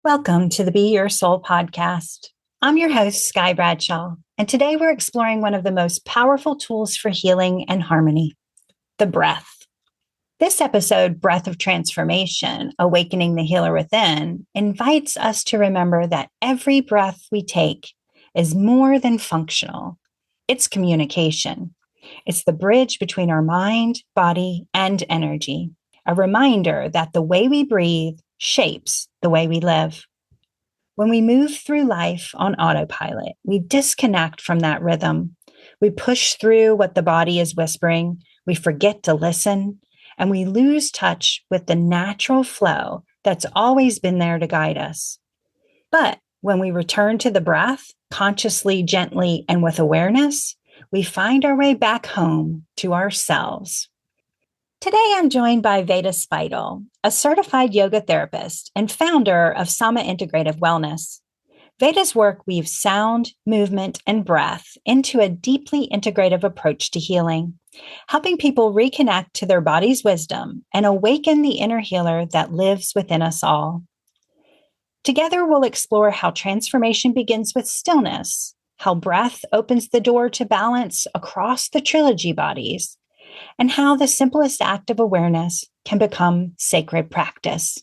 Welcome to the Be Your Soul podcast. I'm your host, Sky Bradshaw, and today we're exploring one of the most powerful tools for healing and harmony, the breath. This episode, Breath of Transformation, Awakening the Healer Within, invites us to remember that every breath we take is more than functional. It's communication. It's the bridge between our mind, body, and energy, a reminder that the way we breathe shapes the way we live. When we move through life on autopilot, we disconnect from that rhythm. We push through what the body is whispering, we forget to listen, and we lose touch with the natural flow that's always been there to guide us. But when we return to the breath, consciously, gently, and with awareness, we find our way back home to ourselves. Today, I'm joined by Veda Spidle, a certified yoga therapist and founder of Sama Integrative Wellness. Veda's work weaves sound, movement, and breath into a deeply integrative approach to healing, helping people reconnect to their body's wisdom and awaken the inner healer that lives within us all. Together, we'll explore how transformation begins with stillness, how breath opens the door to balance across the trilogy bodies, and how the simplest act of awareness can become sacred practice.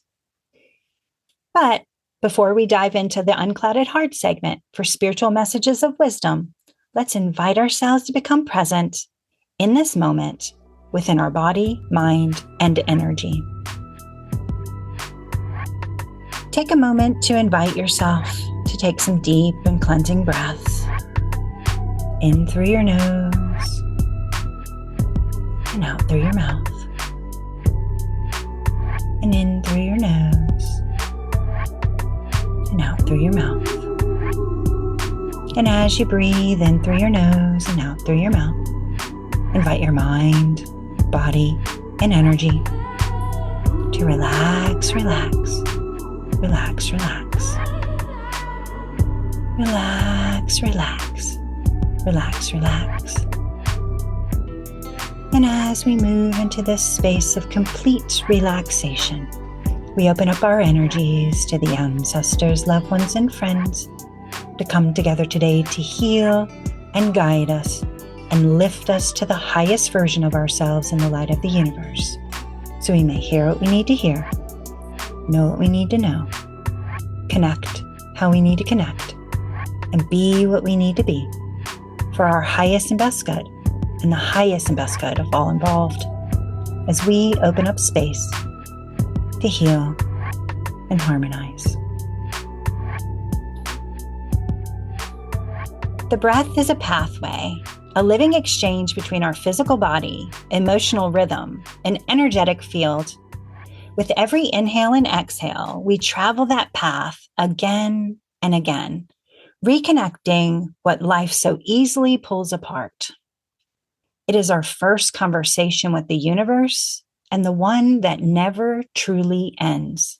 But before we dive into the Unclouded Heart segment for spiritual messages of wisdom, let's invite ourselves to become present in this moment within our body, mind, and energy. Take a moment to invite yourself to take some deep and cleansing breaths in through your nose and out through your mouth, and in through your nose and out through your mouth. And as you breathe in through your nose and out through your mouth, invite your mind, body, and energy to relax, relax, relax, relax, relax, relax, relax, relax. And as we move into this space of complete relaxation, we open up our energies to the ancestors, loved ones, and friends to come together today to heal and guide us and lift us to the highest version of ourselves in the light of the universe, so we may hear what we need to hear, know what we need to know, connect how we need to connect, and be what we need to be for our highest and best good, and the highest and best good of all involved, as we open up space to heal and harmonize. The breath is a pathway, a living exchange between our physical body, emotional rhythm, and energetic field. With every inhale and exhale, we travel that path again and again, reconnecting what life so easily pulls apart. It is our first conversation with the universe and the one that never truly ends.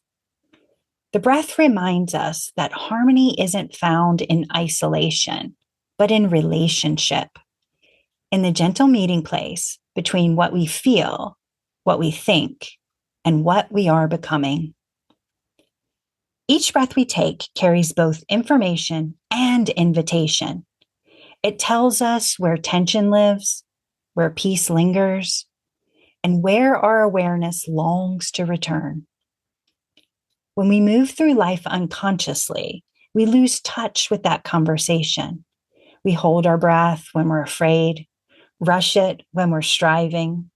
The breath reminds us that harmony isn't found in isolation, but in relationship, in the gentle meeting place between what we feel, what we think, and what we are becoming. Each breath we take carries both information and invitation. It tells us where tension lives, where peace lingers, and where our awareness longs to return. When we move through life unconsciously, we lose touch with that conversation. We hold our breath when we're afraid, rush it when we're striving,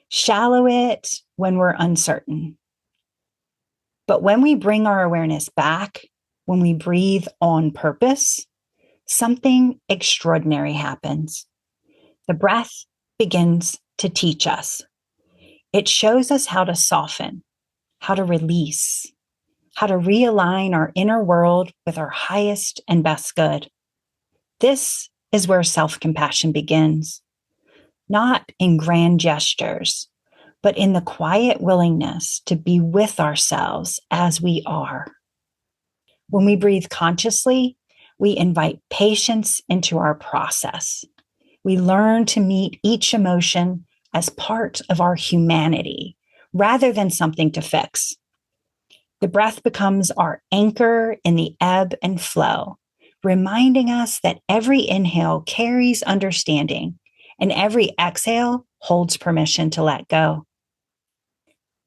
shallow it when we're uncertain. But when we bring our awareness back, when we breathe on purpose, something extraordinary happens. The breath begins to teach us. It shows us how to soften, how to release, how to realign our inner world with our highest and best good. This is where self-compassion begins, not in grand gestures, but in the quiet willingness to be with ourselves as we are. When we breathe consciously, we invite patience into our process. We learn to meet each emotion as part of our humanity rather than something to fix. The breath becomes our anchor in the ebb and flow, reminding us that every inhale carries understanding and every exhale holds permission to let go.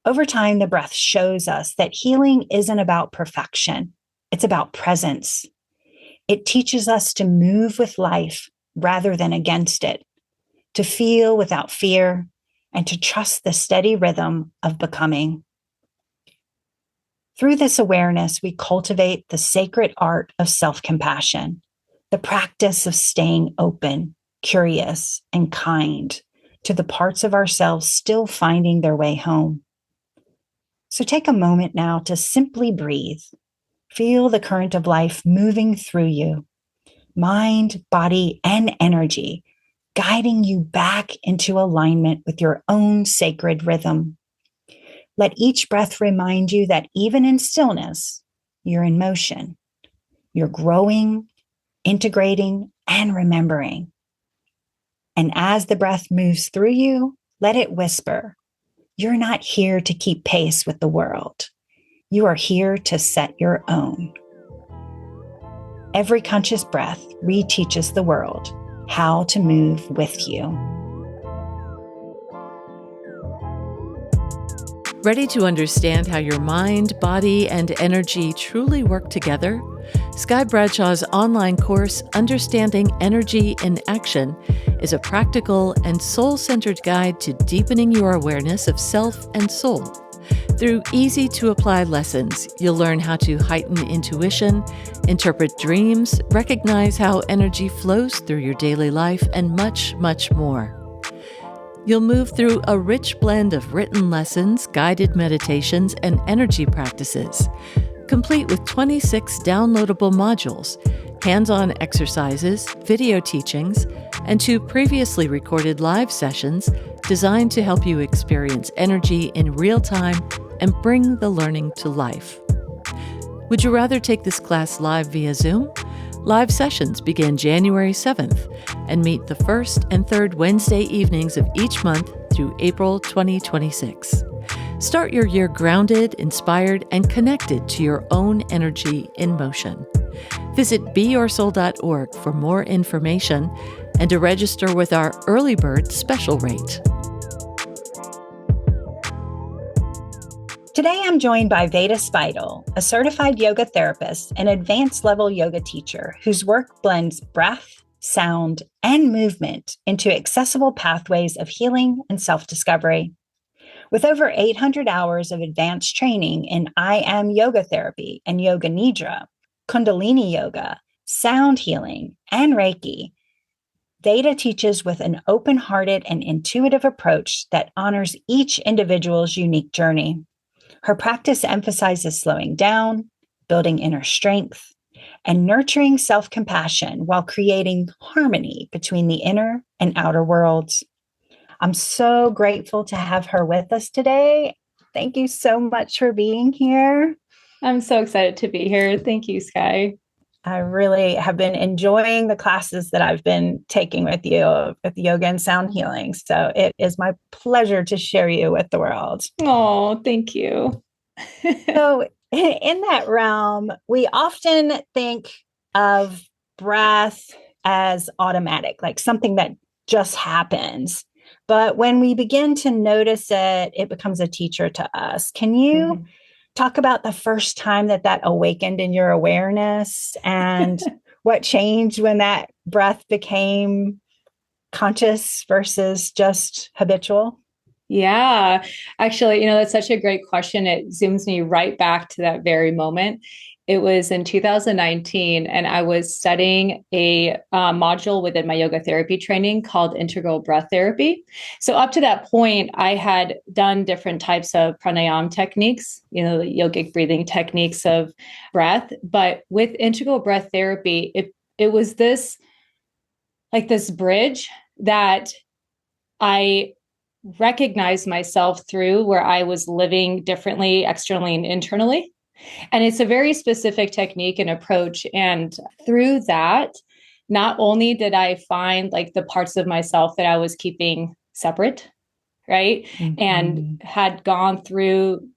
Over time, the breath shows us that healing isn't about perfection, it's about presence. It teaches us to move with life rather than against it, to feel without fear, and to trust the steady rhythm of becoming. Through this awareness, we cultivate the sacred art of self-compassion, the practice of staying open, curious, and kind to the parts of ourselves still finding their way home. So take a moment now to simply breathe. Feel the current of life moving through you, mind, body, and energy, guiding you back into alignment with your own sacred rhythm. Let each breath remind you that even in stillness, you're in motion. You're growing, integrating, and remembering. And as the breath moves through you, let it whisper, you're not here to keep pace with the world. You are here to set your own. Every conscious breath reteaches the world how to move with you. Ready to understand how your mind, body, and energy truly work together? Sky Bradshaw's online course, Understanding Energy in Action, is a practical and soul-centered guide to deepening your awareness of self and soul. Through easy-to-apply lessons, you'll learn how to heighten intuition, interpret dreams, recognize how energy flows through your daily life, and much, much more. You'll move through a rich blend of written lessons, guided meditations, and energy practices, complete with 26 downloadable modules, hands-on exercises, video teachings, and 2 previously recorded live sessions designed to help you experience energy in real time and bring the learning to life. Would you rather take this class live via Zoom? Live sessions begin January 7th and meet the first and third Wednesday evenings of each month through April 2026. Start your year grounded, inspired, and connected to your own energy in motion. Visit beyoursoul.org for more information and to register with our early bird special rate. Today, I'm joined by Veda Spidle, a certified yoga therapist and advanced level yoga teacher whose work blends breath, sound, and movement into accessible pathways of healing and self-discovery. With over 800 hours of advanced training in I Am Yoga Therapy and Yoga Nidra, Kundalini Yoga, sound healing, and Reiki, Veda teaches with an open-hearted and intuitive approach that honors each individual's unique journey. Her practice emphasizes slowing down, building inner strength, and nurturing self-compassion while creating harmony between the inner and outer worlds. I'm so grateful to have her with us today. Thank you so much for being here. I'm so excited to be here. Thank you, Sky. I really have been enjoying the classes that I've been taking with you with yoga and sound healing. So it is my pleasure to share you with the world. Oh, thank you. So in that realm, we often think of breath as automatic, like something that just happens. But when we begin to notice it, it becomes a teacher to us. Can you talk about the first time that awakened in your awareness and what changed when that breath became conscious versus just habitual? Yeah, actually, that's such a great question. It zooms me right back to that very moment. It was in 2019, and I was studying a module within my yoga therapy training called Integral Breath Therapy. So up to that point, I had done different types of pranayama techniques, the yogic breathing techniques of breath. But with Integral Breath Therapy, it was this bridge that I recognized myself through, where I was living differently externally and internally. And it's a very specific technique and approach. And through that, not only did I find the parts of myself that I was keeping separate, right? And had gone through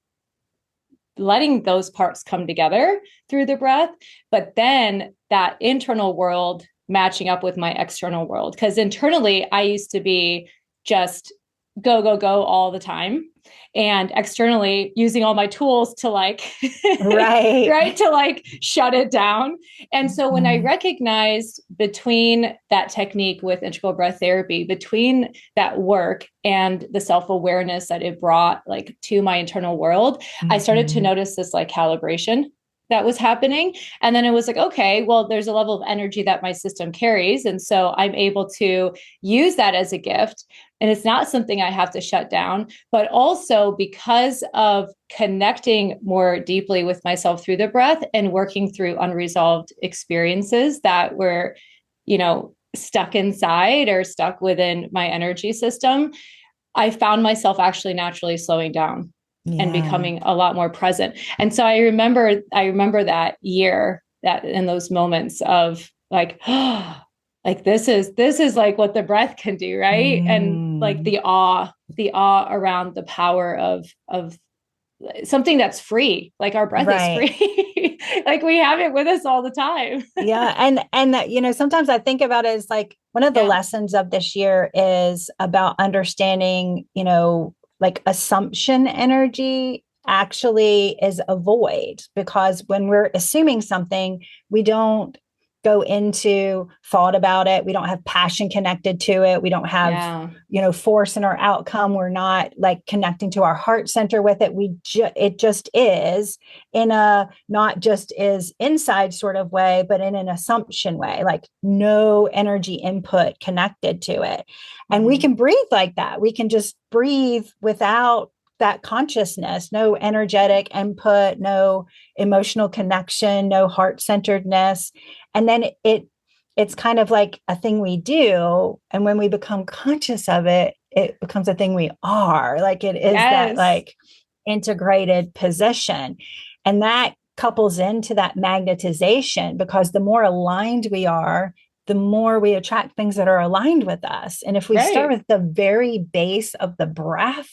letting those parts come together through the breath, but then that internal world matching up with my external world. Because internally, I used to be just go, go, go all the time. And externally, using all my tools to like, Right. right, to like shut it down. And so when I recognized between that technique with integral breath therapy, between that work and the self-awareness that it brought like to my internal world, I started to notice this like calibration that was happening. And then it was like, okay, well, there's a level of energy that my system carries. And so I'm able to use that as a gift. And it's not something I have to shut down, but also because of connecting more deeply with myself through the breath and working through unresolved experiences that were, stuck inside or stuck within my energy system, I found myself actually naturally slowing down and becoming a lot more present. And so I remember that year, that in those moments of like, like this is like what the breath can do, right? And like the awe around the power of something that's free. Like our breath is free. Like we have it with us all the time. Yeah. And that, sometimes I think about it as like one of the lessons of this year is about understanding, like assumption energy actually is a void, because when we're assuming something, we don't go into thought about it. We don't have passion connected to it. We don't have, force in our outcome. We're not like connecting to our heart center with it. It just is in a, not just is inside sort of way, but in an assumption way, like no energy input connected to it. And we can breathe like that. We can just breathe without that consciousness, no energetic input, no emotional connection, no heart-centeredness. And then it's kind of like a thing we do. And when we become conscious of it, it becomes a thing we are. Like it is that like integrated position. And that couples into that magnetization, because the more aligned we are, the more we attract things that are aligned with us. And if we start with the very base of the breath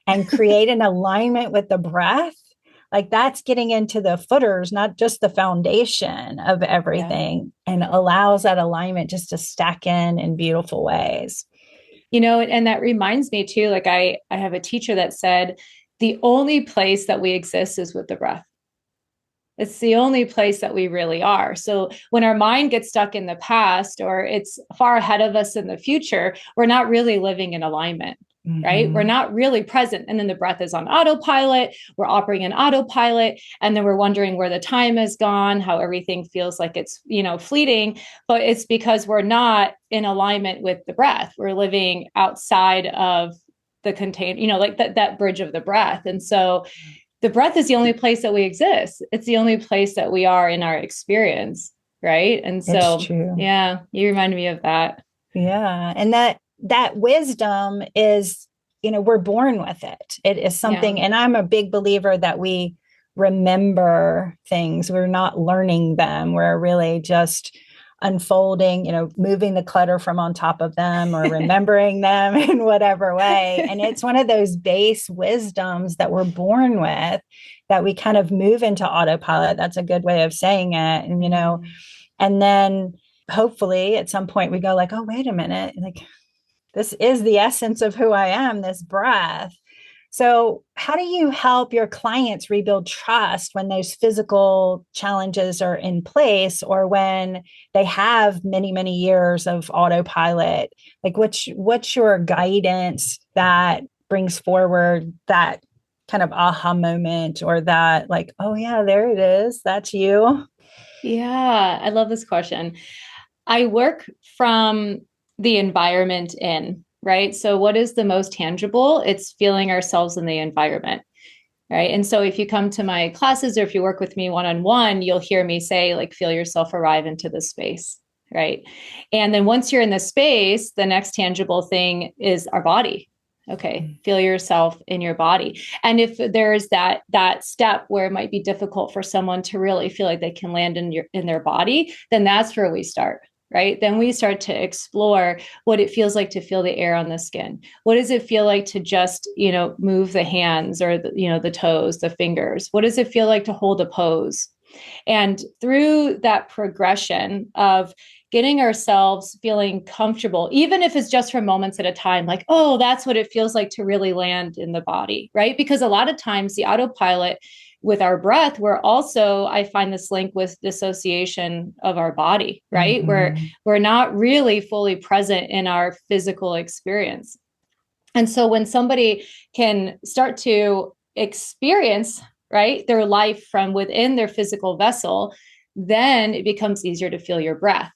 and create an alignment with the breath, like that's getting into the footers, not just the foundation of everything, and allows that alignment just to stack in beautiful ways. And that reminds me too, like I have a teacher that said, the only place that we exist is with the breath. It's the only place that we really are. So when our mind gets stuck in the past or it's far ahead of us in the future, we're not really living in alignment. Right? We're not really present. And then the breath is on autopilot. We're operating in autopilot. And then we're wondering where the time has gone, how everything feels like it's, fleeting. But it's because we're not in alignment with the breath. We're living outside of the like that bridge of the breath. And so the breath is the only place that we exist. It's the only place that we are in our experience. Right. And so, you reminded me of that. Yeah. And that wisdom is, we're born with it. It is something, and I'm a big believer that we remember things. We're not learning them. We're really just unfolding, moving the clutter from on top of them or remembering them in whatever way. And it's one of those base wisdoms that we're born with that we kind of move into autopilot. That's a good way of saying it. And, and then hopefully at some point we go like, oh, wait a minute, like, this is the essence of who I am, this breath. So how do you help your clients rebuild trust when those physical challenges are in place, or when they have many, many years of autopilot? Like what's your guidance that brings forward that kind of aha moment, or that like, oh yeah, there it is. That's you. Yeah, I love this question. I work from the environment in, right? So what is the most tangible? It's feeling ourselves in the environment, right? And so if you come to my classes or if you work with me one-on-one, you'll hear me say, like, feel yourself arrive into the space, right? And then once you're in the space, the next tangible thing is our body. Okay, feel yourself in your body. And if there's that step where it might be difficult for someone to really feel like they can land in their body, then that's where we start. right? Then we start to explore what it feels like to feel the air on the skin. What does it feel like to just, move the hands or the toes, the fingers? What does it feel like to hold a pose? And through that progression of getting ourselves feeling comfortable, even if it's just for moments at a time, like, oh, that's what it feels like to really land in the body, right? Because a lot of times the autopilot with our breath, I find this link with dissociation of our body, right? Where we're not really fully present in our physical experience. And so when somebody can start to experience, right, their life from within their physical vessel, then it becomes easier to feel your breath,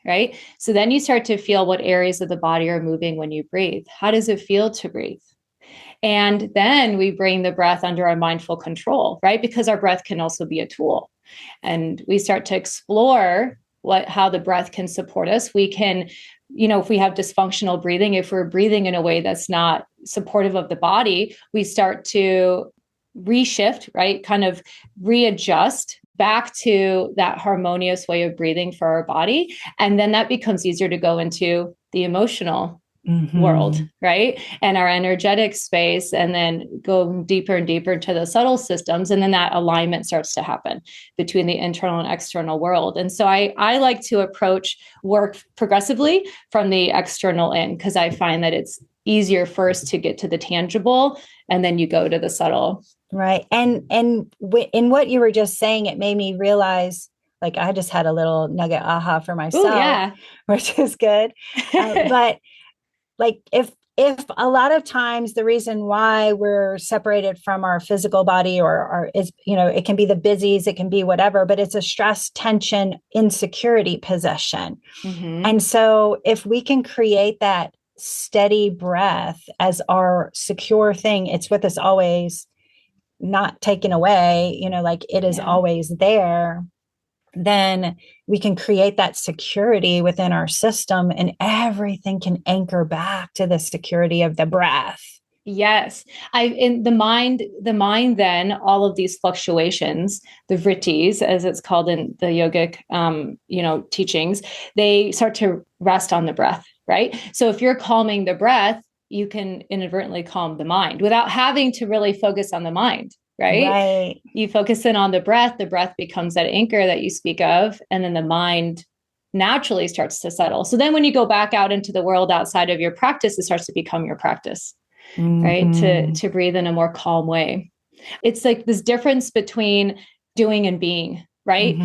right? So then you start to feel what areas of the body are moving when you breathe. How does it feel to breathe? And then we bring the breath under our mindful control, right? Because our breath can also be a tool. And we start to explore how the breath can support us. We can, if we have dysfunctional breathing, if we're breathing in a way that's not supportive of the body, we start to reshift, right? Kind of readjust back to that harmonious way of breathing for our body. And then that becomes easier to go into the emotional world, right? And our energetic space, and then go deeper and deeper into the subtle systems. And then that alignment starts to happen between the internal and external world. And so I like to approach work progressively from the external in, because I find that it's easier first to get to the tangible, and then you go to the subtle. Right. And in what you were just saying, it made me realize, like, I just had a little nugget aha for myself. Ooh, yeah. Which is good. But like, if a lot of times the reason why we're separated from our physical body or is, it can be the busies, it can be whatever, but it's a stress, tension, insecurity position. And so if we can create that steady breath as our secure thing, it's with us always, not taken away, like it is always there, then we can create that security within our system, and everything can anchor back to the security of the breath. Yes. In the mind, then all of these fluctuations, the vrittis, as it's called in the yogic, teachings, they start to rest on the breath, right? So if you're calming the breath, you can inadvertently calm the mind without having to really focus on the mind, right? Right. You focus in on the breath becomes that anchor that you speak of, and then the mind naturally starts to settle. So then when you go back out into the world outside of your practice, it starts to become your practice, right? To breathe in a more calm way. It's like this difference between doing and being, right?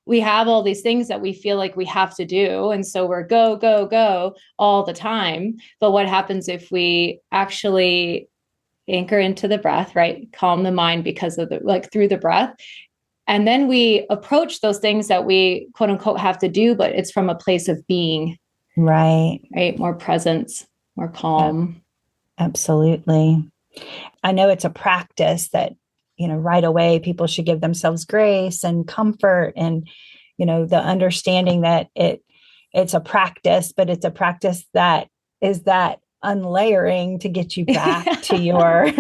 We have all these things that we feel like we have to do. And so we're go, go, go all the time. But what happens if we actually anchor into the breath, right? Calm the mind because of through the breath. And then we approach those things that we quote unquote have to do, but it's from a place of being. Right. More presence, more calm. Absolutely. I know it's a practice that, right away people should give themselves grace and comfort, and, the understanding that it's a practice, but it's a practice that is that unlayering to get you back to your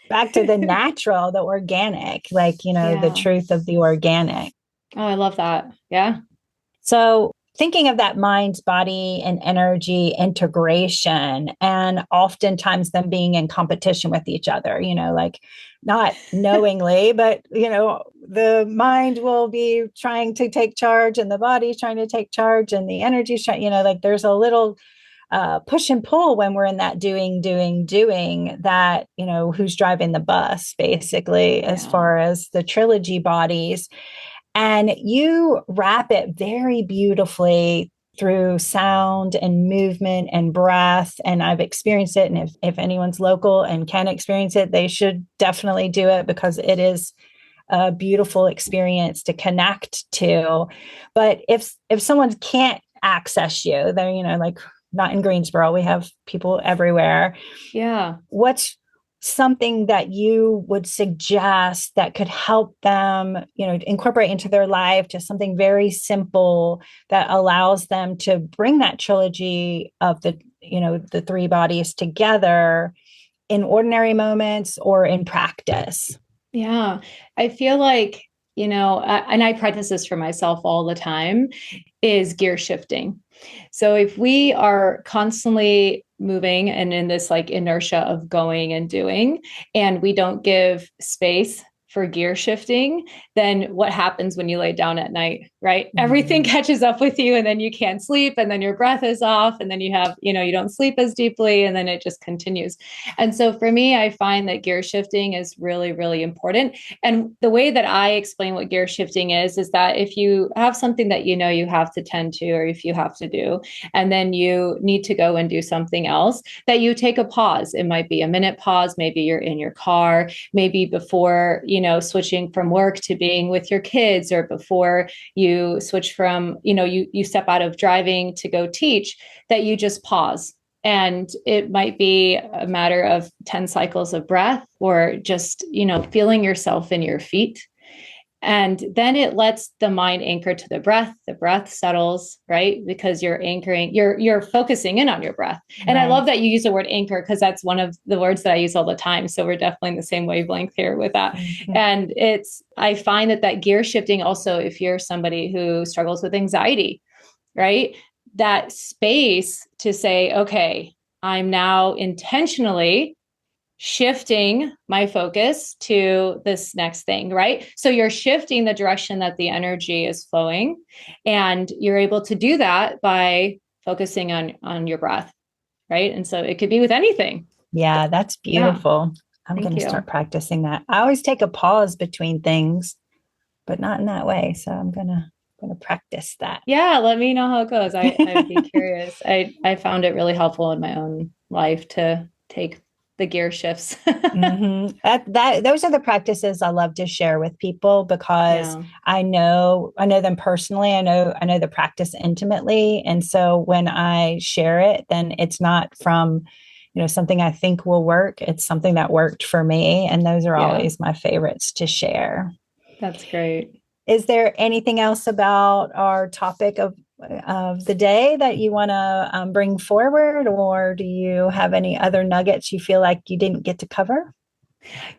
back to the natural, the organic, the truth of the organic. Oh, I love that. Yeah. So thinking of that mind, body, and energy integration, and oftentimes them being in competition with each other, not knowingly, but, the mind will be trying to take charge and the body's trying to take charge and the energy's trying, there's a little push and pull when we're in that doing that, who's driving the bus, basically, as far as the trilogy bodies. And you wrap it very beautifully through sound and movement and breath. And I've experienced it. And if anyone's local and can experience it, they should definitely do it, because it is a beautiful experience to connect to. But if someone can't access you, they're, not in Greensboro, we have people everywhere. Yeah. What's something that you would suggest that could help them, incorporate into their life, just something very simple that allows them to bring that trilogy of the three bodies together in ordinary moments or in practice? Yeah. I feel like and I practice this for myself all the time, is gear shifting. So if we are constantly moving and in this like inertia of going and doing, and we don't give space for gear shifting, then what happens when you lay down at night, right? Mm-hmm. Everything catches up with you, and then you can't sleep, and then your breath is off, and then you have, you don't sleep as deeply, and then it just continues. And so for me, I find that gear shifting is really, really important. And the way that I explain what gear shifting is that if you have something that you have to tend to, or if you have to do, and then you need to go and do something else, that you take a pause. It might be a minute pause. Maybe you're in your car, maybe before, switching from work to being with your kids, or before you switch from, you step out of driving to go teach, that you just pause. And it might be a matter of 10 cycles of breath, or just, feeling yourself in your feet. And then it lets the mind anchor to the breath. The breath settles, right? Because you're anchoring, you're focusing in on your breath. And right. I love that you use the word anchor, because that's one of the words that I use all the time. So we're definitely in the same wavelength here with that. Mm-hmm. And I find that gear shifting also, if you're somebody who struggles with anxiety, right? That space to say, okay, I'm now intentionally shifting my focus to this next thing, right? So you're shifting the direction that the energy is flowing, and you're able to do that by focusing on your breath, right? And so it could be with anything. Yeah, that's beautiful. Yeah. I'm going to start practicing that. I always take a pause between things, but not in that way. So I'm going to practice that. Yeah, let me know how it goes. I'd be curious. I found it really helpful in my own life to take the gear shifts. Mm-hmm. Those are the practices I love to share with people, because I know them personally. I know the practice intimately. And so when I share it, then it's not from, something I think will work. It's something that worked for me. And those are always my favorites to share. That's great. Is there anything else about our topic of the day that you want to bring forward, or do you have any other nuggets you feel like you didn't get to cover?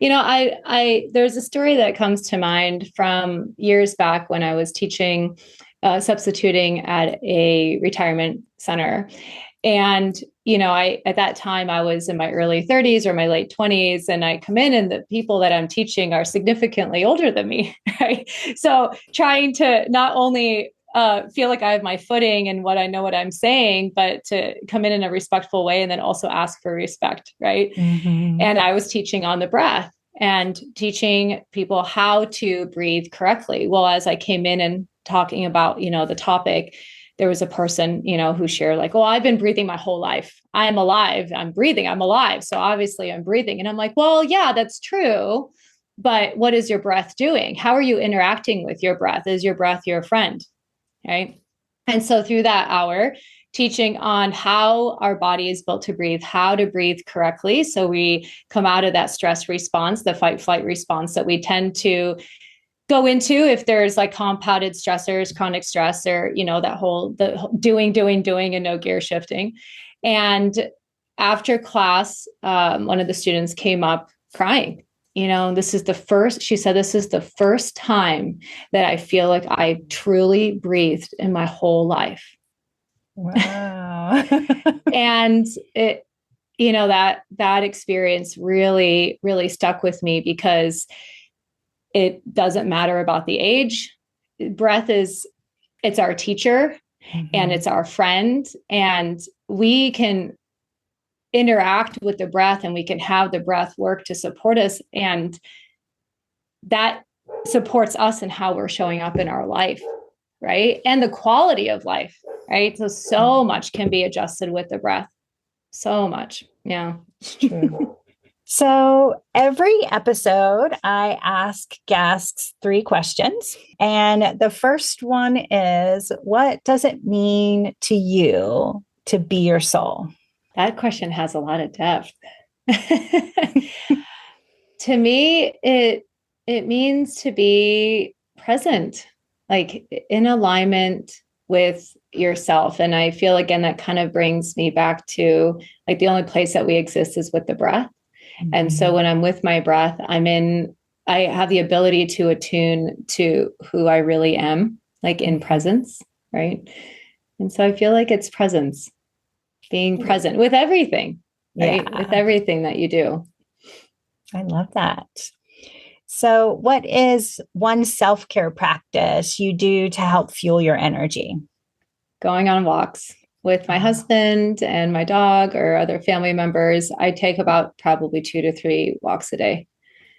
There's a story that comes to mind from years back when I was teaching, substituting at a retirement center. And, at that time I was in my early 30s or my late 20s, and I come in and the people that I'm teaching are significantly older than me, right? So trying to not only feel like I have my footing and what I'm saying, but to come in a respectful way, and then also ask for respect, right? Mm-hmm. And I was teaching on the breath and teaching people how to breathe correctly. Well, as I came in and talking about, the topic, there was a person, who shared like, oh, I've been breathing my whole life. I'm alive. I'm breathing. I'm alive. So obviously I'm breathing. And I'm like, well, yeah, that's true. But what is your breath doing? How are you interacting with your breath? Is your breath your friend? Right. And so through that hour, teaching on how our body is built to breathe, how to breathe correctly. So we come out of that stress response, the fight flight response that we tend to go into if there's like compounded stressors, chronic stress, or, the doing and no gear shifting. And after class, one of the students came up crying. She said, this is the first time that I feel like I truly breathed in my whole life. Wow. And it, that experience really, really stuck with me, because it doesn't matter about the age. Breath it's our teacher, mm-hmm. and it's our friend, and we can interact with the breath, and we can have the breath work to support us. And that supports us in how we're showing up in our life, right? And the quality of life, right? So much can be adjusted with the breath. So much. Yeah. It's true. So every episode, I ask guests 3 questions. And the first one is, what does it mean to you to be your soul? That question has a lot of depth. To me, it means to be present, like in alignment with yourself. And I feel, again, that kind of brings me back to like the only place that we exist is with the breath. Mm-hmm. And so when I'm with my breath, I'm in I have the ability to attune to who I really am, like in presence, right? And so I feel like it's presence, being present with everything, right? With Yeah, everything that you do. I love that. So, what is one self care practice you do to help fuel your energy? Going on walks with my husband and my dog or other family members. I take about probably 2 to 3 walks a day.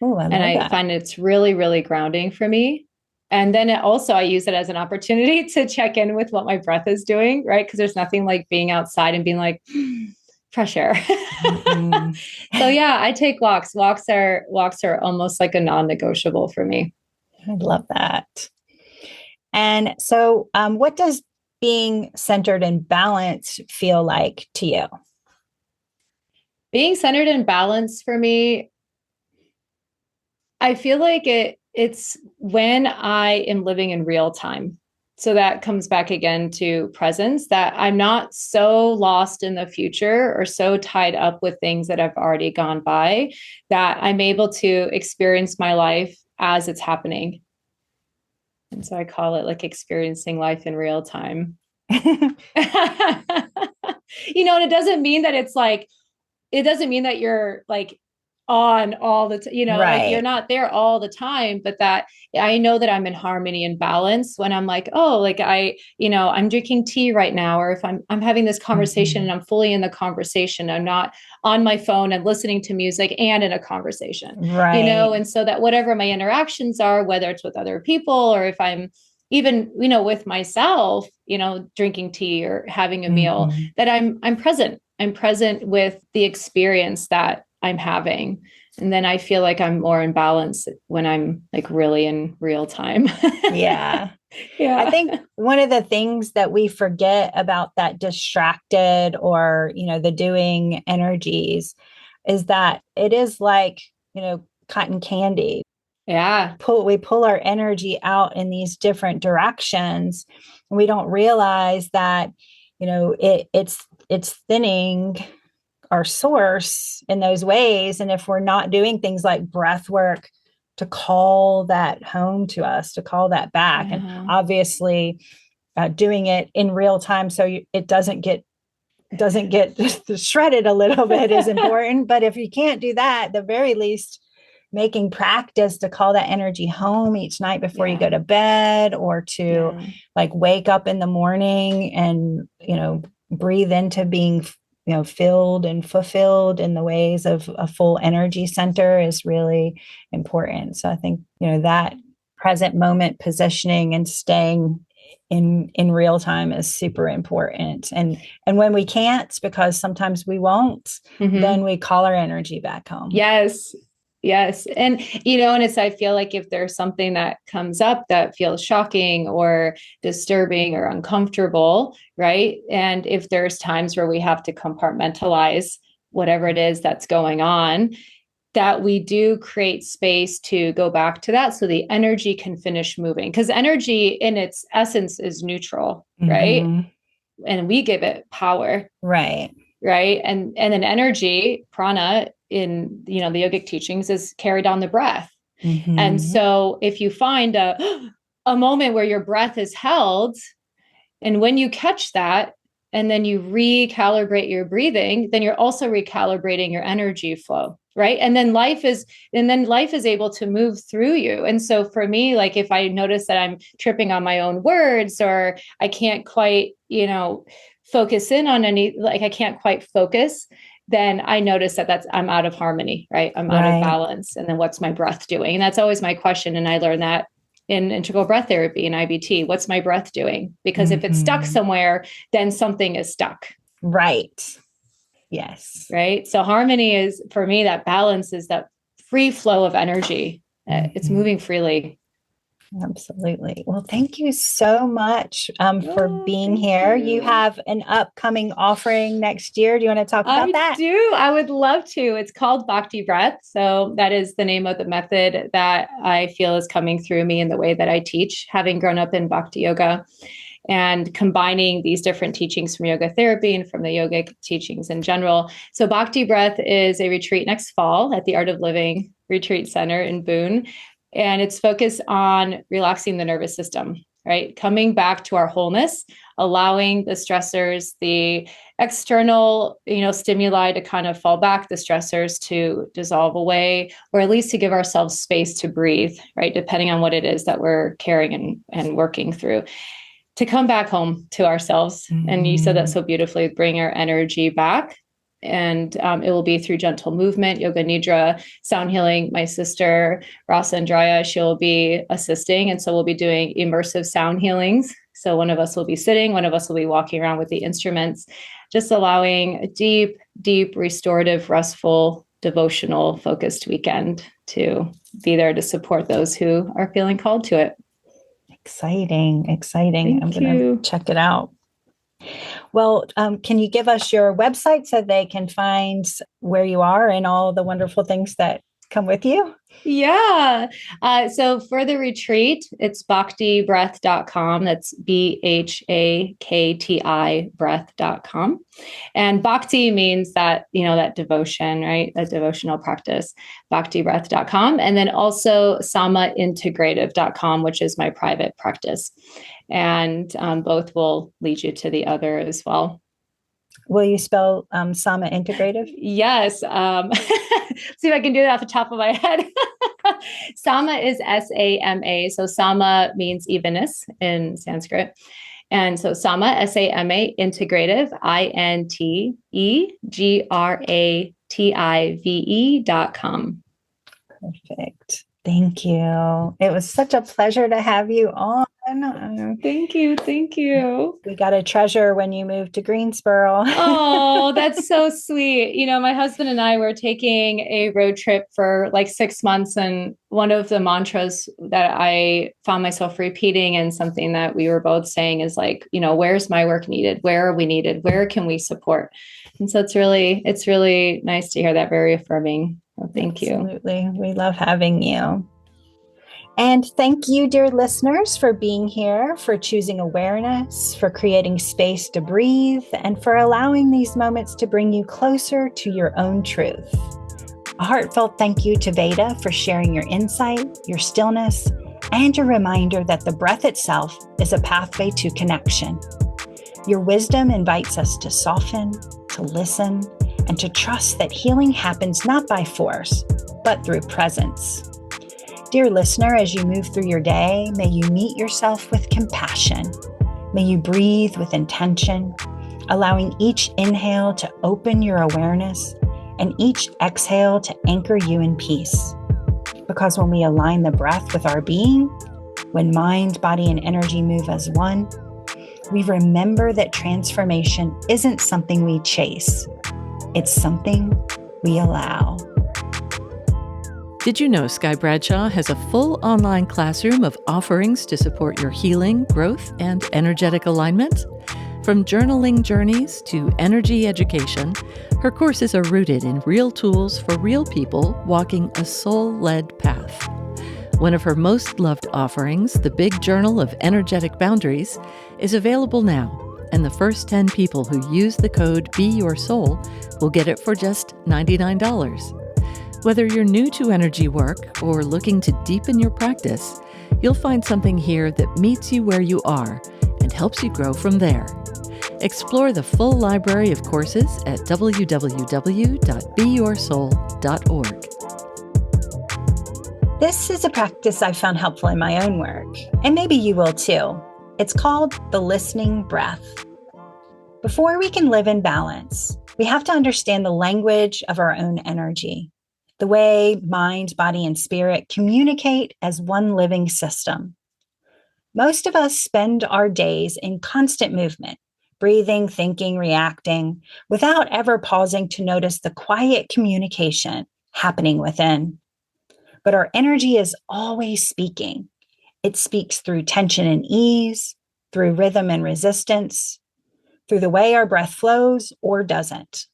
Oh, I And love I that. find it's really, really grounding for me. And then I use it as an opportunity to check in with what my breath is doing, right? Because there's nothing like being outside and being like, fresh air. Mm-hmm. So yeah, I take walks. Walks are almost like a non-negotiable for me. I love that. And so, what does being centered and balanced feel like to you? Being centered and balanced for me, I feel like it's when I am living in real time. So that comes back again to presence, that I'm not so lost in the future or so tied up with things that have already gone by, that I'm able to experience my life as it's happening. And so I call it like experiencing life in real time. And it doesn't mean that it doesn't mean that you're like on all the like you're Right. not there all the time, but that I know that I'm in harmony and balance when I'm like, oh, like I'm drinking tea right now, or if I'm having this conversation and I'm fully in the conversation. I'm not on my phone and listening to music and in a conversation, Right. and so that whatever my interactions are, whether it's with other people or if I'm even with myself, drinking tea or having a meal, Mm-hmm. that I'm present. I'm present with the experience that I'm having. And then I feel like I'm more in balance when I'm like really in real time. Yeah. I Yeah. think one of the things that we forget about that distracted or, the doing energies is that it is like, cotton candy. Yeah. We pull our energy out in these different directions, and we don't realize that, it's thinning our source in those ways. And if we're not doing things like breath work to call that home to us, to call that back, and Yeah. obviously doing it in real time so it doesn't get shredded a little bit is important. But if you can't do that, the very least, making practice to call that energy home each night before you Yeah. go to bed, or to Yeah. like wake up in the morning and breathe into being filled and fulfilled in the ways of a full energy center is really important. So I think that present moment positioning and staying in real time is super important. And when we can't, because sometimes we won't, then Mm-hmm. we call our energy back home. Yes. Yes. And I feel like if there's something that comes up that feels shocking or disturbing or uncomfortable, right? And if there's times where we have to compartmentalize whatever it is that's going on, that we do create space to go back to that so the energy can finish moving. Because energy in its essence is neutral, right? Mm-hmm. And we give it power, Right. right? And then energy, prana in the yogic teachings is carried on the breath. And Mm-hmm. so if you find a moment where your breath is held, and when you catch that and then you recalibrate your breathing, then you're also recalibrating your energy flow, right? And then life is able to move through you. And so for me, like if I notice that I'm tripping on my own words, or I can't quite focus in on like I can't quite focus, then I notice that I'm out of harmony, right? I'm out of Right. balance. And then what's my breath doing? And that's always my question. And I learned that in integral breath therapy and IBT. What's my breath doing? Because if it's stuck Mm-hmm. somewhere, then something is stuck. Right. Yes. Right. So harmony is, for me, that balance is that free flow of energy. It's Mm-hmm. moving freely. Absolutely. Well, thank you so much for Oh, being thank here. You you. have an upcoming offering next year. Do you want to talk about I that? do. I would love to. It's called Bhakti Breath. So that is the name of the method that I feel is coming through me in the way that I teach, having grown up in Bhakti yoga. and combining these different teachings from yoga therapy and from the yogic teachings in general. So Bhakti Breath is a retreat next fall at the Art of Living Retreat Center in Boone. And it's focused on relaxing the nervous system, right? Coming back to our wholeness, allowing the stressors, the external, stimuli to kind of fall back, the stressors to dissolve away, or at least to give ourselves space to breathe, right? Depending on what it is that we're carrying and working through, to come back home to ourselves. Mm-hmm. And you said that so beautifully, bring our energy back. And it will be through gentle movement, yoga nidra, sound healing. My sister, Rasa Andraya, she'll be assisting. And so we'll be doing immersive sound healings. So one of us will be sitting, one of us will be walking around with the instruments, just allowing a deep, deep, restorative, restful, devotional, focused weekend to be there to support those who are feeling called to it. Exciting. Thank I'm going to check it out. Well, can you give us your website so they can find where you are and all the wonderful things that come with you? Yeah. So for the retreat, it's bhaktibreath.com. That's BHAKTI breath.com. And bhakti means that, that devotion, right? That devotional practice, bhaktibreath.com. And then also samaintegrative.com, which is my private practice. And both will lead you to the other as well. Will you spell Sama Integrative? Yes. See if I can do that off the top of my head. Sama is Sama. So Sama means evenness in Sanskrit. And so Sama, Sama, Integrative, INTEGRATIVE.com. Perfect. Thank you. It was such a pleasure to have you on. Thank you. We got a treasure when you moved to Greensboro. Oh, that's so sweet. My husband and I were taking a road trip for like 6 months. And one of the mantras that I found myself repeating and something that we were both saying is like, where's my work needed? Where are we needed? Where can we support? And so it's really nice to hear that, very affirming. Well, thank you. Absolutely. We love having you. And thank you, dear listeners, for being here, for choosing awareness, for creating space to breathe, and for allowing these moments to bring you closer to your own truth. A heartfelt thank you to Veda for sharing your insight, your stillness, and your reminder that the breath itself is a pathway to connection. Your wisdom invites us to soften, to listen, and to trust that healing happens not by force, but through presence. Dear listener, as you move through your day, may you meet yourself with compassion. May you breathe with intention, allowing each inhale to open your awareness and each exhale to anchor you in peace. Because when we align the breath with our being, when mind, body, and energy move as one, we remember that transformation isn't something we chase. It's something we allow. Did you know Sky Bradshaw has a full online classroom of offerings to support your healing, growth, and energetic alignment? From journaling journeys to energy education, her courses are rooted in real tools for real people walking a soul-led path. One of her most loved offerings, the Big Journal of Energetic Boundaries, is available now, and the first 10 people who use the code BeYourSoul will get it for just $99. Whether you're new to energy work or looking to deepen your practice, you'll find something here that meets you where you are and helps you grow from there. Explore the full library of courses at www.beyoursoul.org. This is a practice I found helpful in my own work, and maybe you will too. It's called the listening breath. Before we can live in balance, we have to understand the language of our own energy, the way mind, body, and spirit communicate as one living system. Most of us spend our days in constant movement, breathing, thinking, reacting, without ever pausing to notice the quiet communication happening within. But our energy is always speaking. It speaks through tension and ease, through rhythm and resistance, through the way our breath flows or doesn't.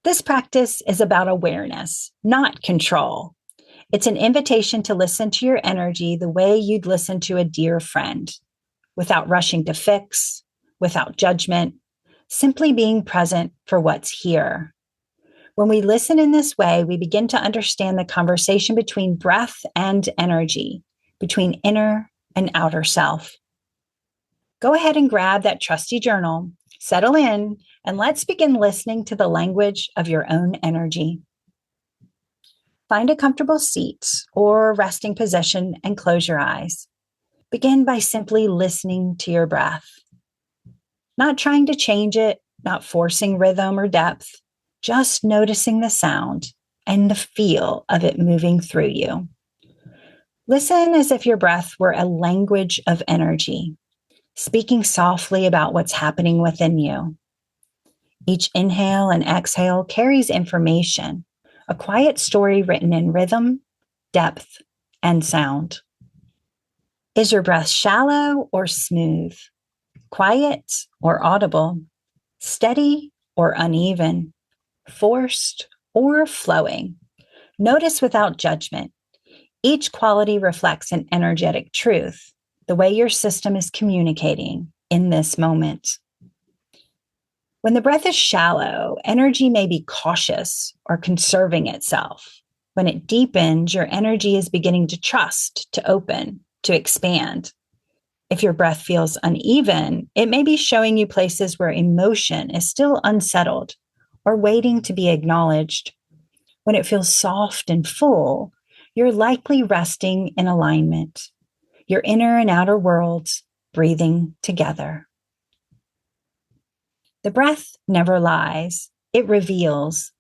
This practice is about awareness, not control. It's an invitation to listen to your energy the way you'd listen to a dear friend, without rushing to fix, without judgment, simply being present for what's here. When we listen in this way, we begin to understand the conversation between breath and energy, between inner and outer self. Go ahead and grab that trusty journal, settle in, and let's begin listening to the language of your own energy. Find a comfortable seat or resting position and close your eyes. Begin by simply listening to your breath. Not trying to change it, not forcing rhythm or depth, just noticing the sound and the feel of it moving through you. Listen as if your breath were a language of energy, speaking softly about what's happening within you. Each inhale and exhale carries information, a quiet story written in rhythm, depth, and sound. Is your breath shallow or smooth? Quiet or audible? Steady or uneven? Forced or flowing? Notice without judgment. Each quality reflects an energetic truth, the way your system is communicating in this moment. When the breath is shallow, energy may be cautious or conserving itself. When it deepens, your energy is beginning to trust, to open, to expand. If your breath feels uneven, it may be showing you places where emotion is still unsettled or waiting to be acknowledged. When it feels soft and full, you're likely resting in alignment, your inner and outer worlds breathing together. The breath never lies. It reveals.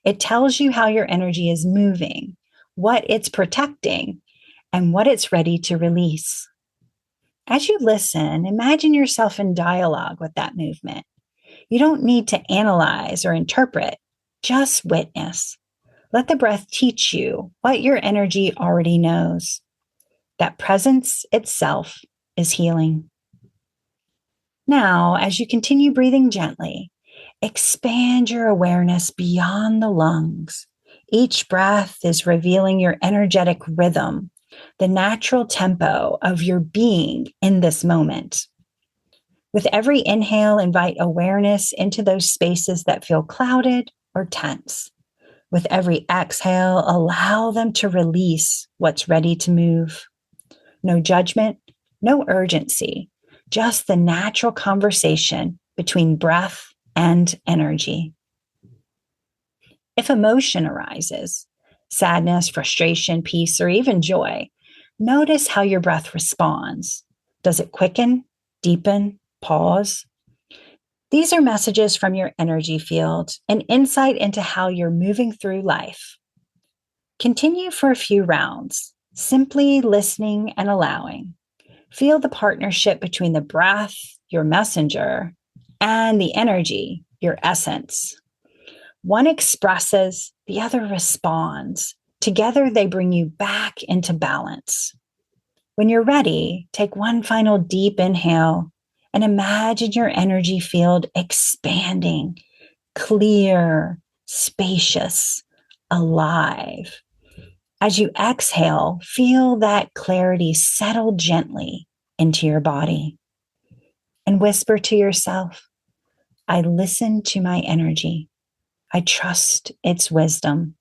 It tells you how your energy is moving, what it's protecting, and what it's ready to release. As you listen, imagine yourself in dialogue with that movement. You don't need to analyze or interpret, just witness. Let the breath teach you what your energy already knows. That presence itself is healing. Now, as you continue breathing gently, expand your awareness beyond the lungs. Each breath is revealing your energetic rhythm, the natural tempo of your being in this moment. With every inhale, invite awareness into those spaces that feel clouded or tense. With every exhale, allow them to release what's ready to move. No judgment, no urgency, just the natural conversation between breath and energy. If emotion arises, sadness, frustration, peace, or even joy, notice how your breath responds. Does it quicken, deepen, pause? These are messages from your energy field, an insight into how you're moving through life. Continue for a few rounds, simply listening and allowing. Feel the partnership between the breath, your messenger, and the energy, your essence. One expresses, the other responds. Together, they bring you back into balance. When you're ready, take one final deep inhale and imagine your energy field expanding, clear, spacious, alive. As you exhale, feel that clarity settle gently into your body and whisper to yourself, I listen to my energy. I trust its wisdom.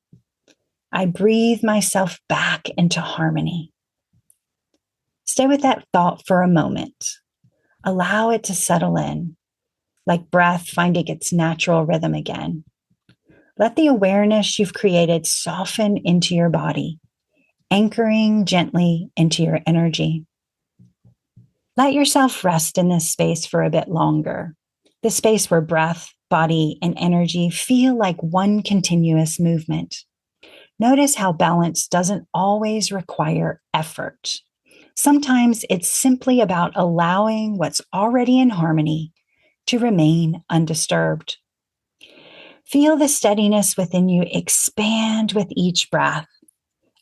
I breathe myself back into harmony. Stay with that thought for a moment. Allow it to settle in, like breath finding its natural rhythm again. Let the awareness you've created soften into your body, anchoring gently into your energy. Let yourself rest in this space for a bit longer, the space where breath, body, and energy feel like one continuous movement. Notice how balance doesn't always require effort. Sometimes it's simply about allowing what's already in harmony to remain undisturbed. Feel the steadiness within you expand with each breath,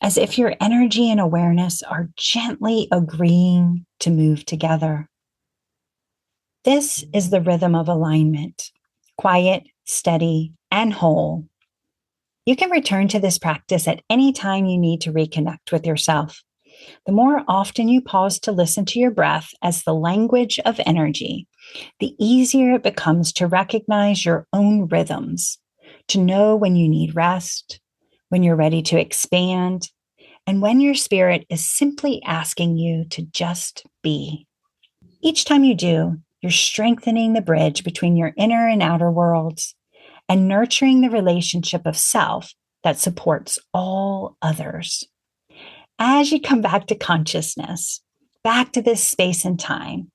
as if your energy and awareness are gently agreeing to move together. This is the rhythm of alignment, quiet, steady, and whole. You can return to this practice at any time you need to reconnect with yourself. The more often you pause to listen to your breath as the language of energy, the easier it becomes to recognize your own rhythms, to know when you need rest, when you're ready to expand, and when your spirit is simply asking you to just be. Each time you do, you're strengthening the bridge between your inner and outer worlds and nurturing the relationship of self that supports all others. As you come back to consciousness, back to this space and time,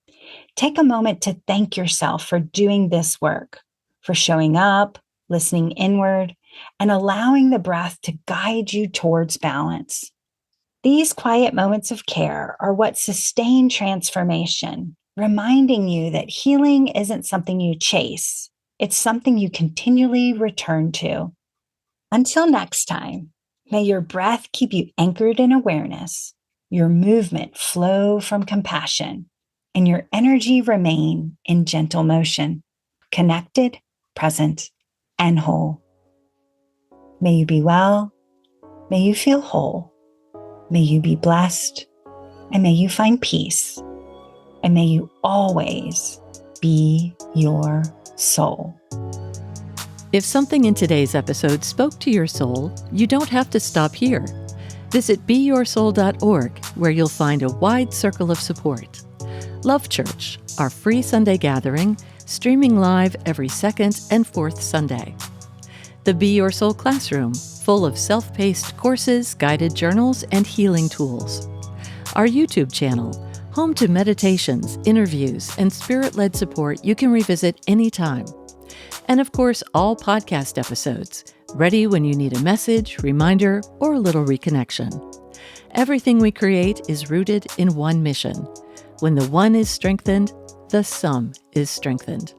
take a moment to thank yourself for doing this work, for showing up, listening inward, and allowing the breath to guide you towards balance. These quiet moments of care are what sustain transformation, reminding you that healing isn't something you chase, it's something you continually return to. Until next time, may your breath keep you anchored in awareness, your movement flow from compassion, and your energy remain in gentle motion, connected, present, and whole. May you be well, may you feel whole, may you be blessed, and may you find peace, and may you always be your soul. If something in today's episode spoke to your soul, you don't have to stop here. Visit beyoursoul.org, where you'll find a wide circle of support. Love Church, our free Sunday gathering, streaming live every second and fourth Sunday. The Be Your Soul classroom, full of self-paced courses, guided journals, and healing tools. Our YouTube channel, home to meditations, interviews, and spirit-led support you can revisit anytime. And of course, all podcast episodes, ready when you need a message, reminder, or a little reconnection. Everything we create is rooted in one mission. When the one is strengthened, the sum is strengthened.